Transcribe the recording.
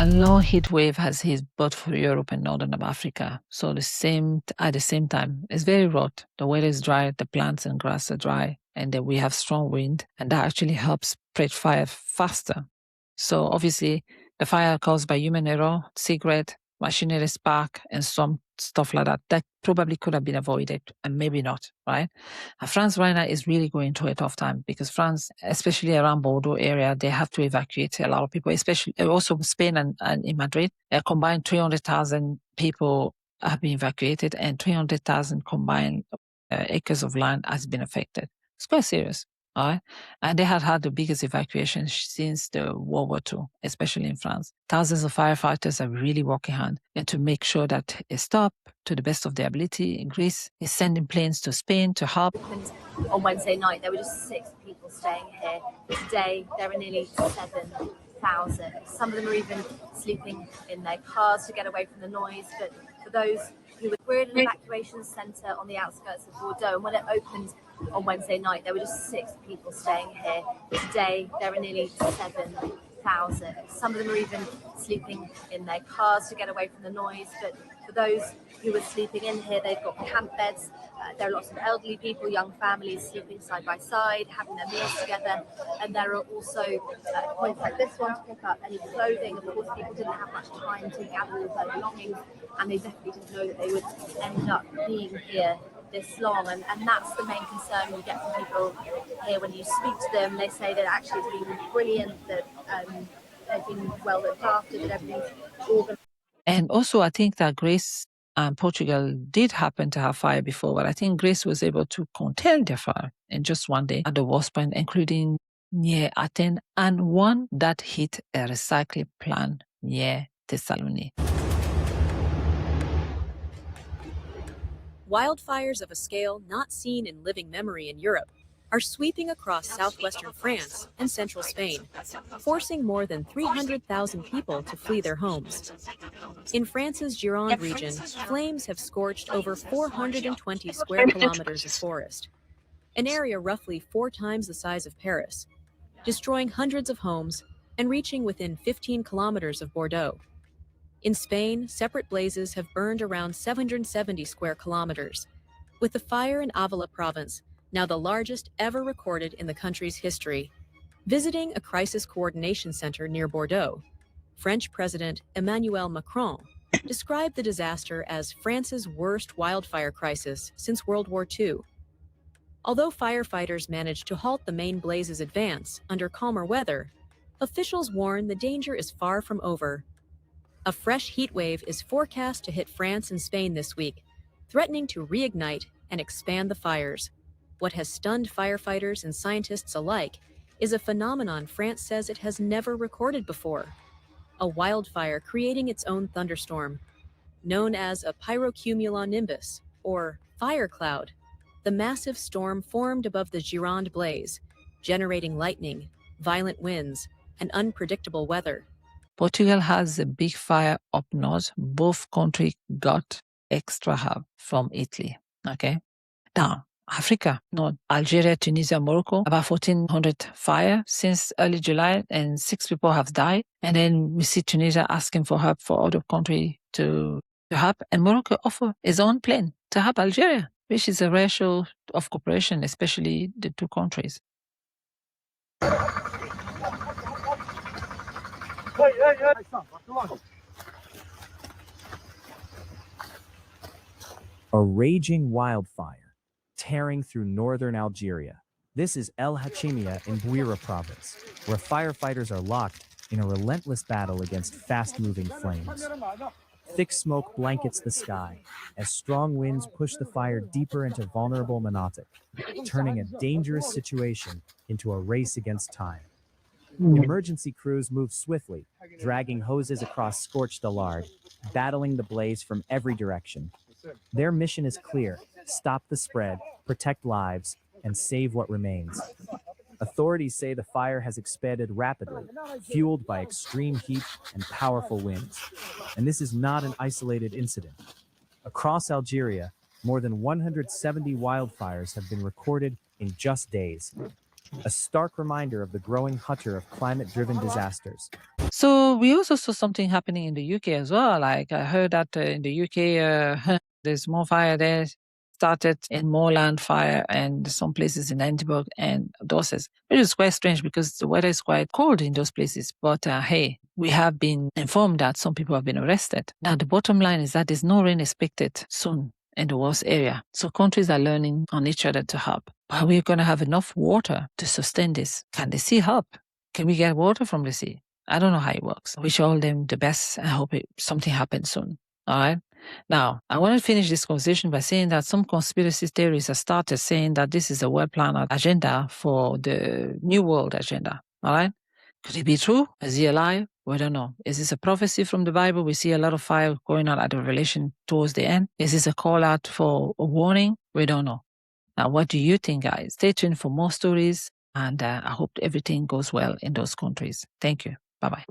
A long heat wave has hit both for Europe and Northern Africa. So at the same time, it's very hot. The weather is dry, the plants and grass are dry, and then we have strong wind, and that actually helps spread fire faster. So obviously, the fire caused by human error, cigarette, machinery spark, and some stuff like that probably could have been avoided, and maybe not, right? And France right now is really going through a tough time because France, especially around Bordeaux area, they have to evacuate a lot of people, especially also Spain and in Madrid. A combined 300,000 people have been evacuated, and 300,000 combined acres of land has been affected. It's quite serious. All right. And they had the biggest evacuation since the World War II, especially in France. Thousands of firefighters are really working hard and to make sure that it stops to the best of their ability. In Greece is sending planes to Spain to help. On Wednesday night, there were just 6 people staying here. Today, there are nearly 7,000. Some of them are even sleeping in their cars to get away from the noise. But for those who were in an evacuation centre on the outskirts of Bordeaux, and when it opened on Wednesday night, there were just 6 people staying here. Today, there are nearly 7,000. Some of them are even sleeping in their cars to get away from the noise. But for those who were sleeping in here, they've got camp beds. There are lots of elderly people, young families sleeping side by side, having their meals together. And there are also points like this one to pick up any clothing. Of course, people didn't have much time to gather all their belongings, and they definitely didn't know that they would end up being here this long. And that's the main concern you get from people here when you speak to them. They say that actually it's been brilliant, that they've been well looked after, that everything's organized. And also, I think that Greece and Portugal did happen to have fire before, but I think Greece was able to contain their fire in just one day at the worst point, including near Athens and one that hit a recycling plant near Thessaloniki. Wildfires of a scale not seen in living memory in Europe are sweeping across southwestern France and central Spain, forcing more than 300,000 people to flee their homes. In France's Gironde region, flames have scorched over 420 square kilometers of forest, an area roughly 4 times the size of Paris, destroying hundreds of homes and reaching within 15 kilometers of Bordeaux. In Spain, separate blazes have burned around 770 square kilometers, with the fire in Avila province now the largest ever recorded in the country's history. Visiting a crisis coordination center near Bordeaux, French President Emmanuel Macron described the disaster as France's worst wildfire crisis since World War II. Although firefighters managed to halt the main blaze's advance under calmer weather, officials warn the danger is far from over. A fresh heat wave is forecast to hit France and Spain this week, threatening to reignite and expand the fires. What has stunned firefighters and scientists alike is a phenomenon France says it has never recorded before: a wildfire creating its own thunderstorm. Known as a pyrocumulonimbus, or fire cloud, the massive storm formed above the Gironde blaze, generating lightning, violent winds, and unpredictable weather. Portugal has a big fire up north. Both countries got extra help from Italy. Okay. Now, Africa, Algeria, Tunisia, Morocco, about 1,400 fire since early July, and 6 people have died. And then we see Tunisia asking for help for other countries to help. And Morocco offer its own plane to help Algeria, which is a rare show of cooperation, especially the two countries. A raging wildfire tearing through northern Algeria. This is El Hachimia in Bouira province, where firefighters are locked in a relentless battle against fast-moving flames. Thick smoke blankets the sky as strong winds push the fire deeper into vulnerable Monatic, turning a dangerous situation into a race against time. Emergency crews move swiftly, dragging hoses across scorched Allard, battling the blaze from every direction. Their mission is clear: stop the spread, protect lives, and save what remains. Authorities say the fire has expanded rapidly, fueled by extreme heat and powerful winds. And this is not an isolated incident. Across Algeria, more than 170 wildfires have been recorded in just days. a stark reminder of the growing hunter of climate-driven disasters. So we also saw something happening in the UK as well. Like I heard that in the UK, there's more fire there. Started in Moorland fire and some places in Edinburgh and Dorset, which is quite strange because the weather is quite cold in those places. But hey, we have been informed that some people have been arrested. Now, the bottom line is that there's no rain expected soon in the worst area. So countries are learning on each other to help. Are we going to have enough water to sustain this? Can the sea help? Can we get water from the sea? I don't know how it works. I wish all them the best. I hope something happens soon. All right. Now, I want to finish this conversation by saying that some conspiracy theories have started saying that this is a well-planned agenda for the New World agenda. All right. Could it be true? Is he alive? We don't know. Is this a prophecy from the Bible? We see a lot of fire going on at the Revelation towards the end. Is this a call out for a warning? We don't know. Now, what do you think, guys? Stay tuned for more stories, and I hope everything goes well in those countries. Thank you. Bye-bye.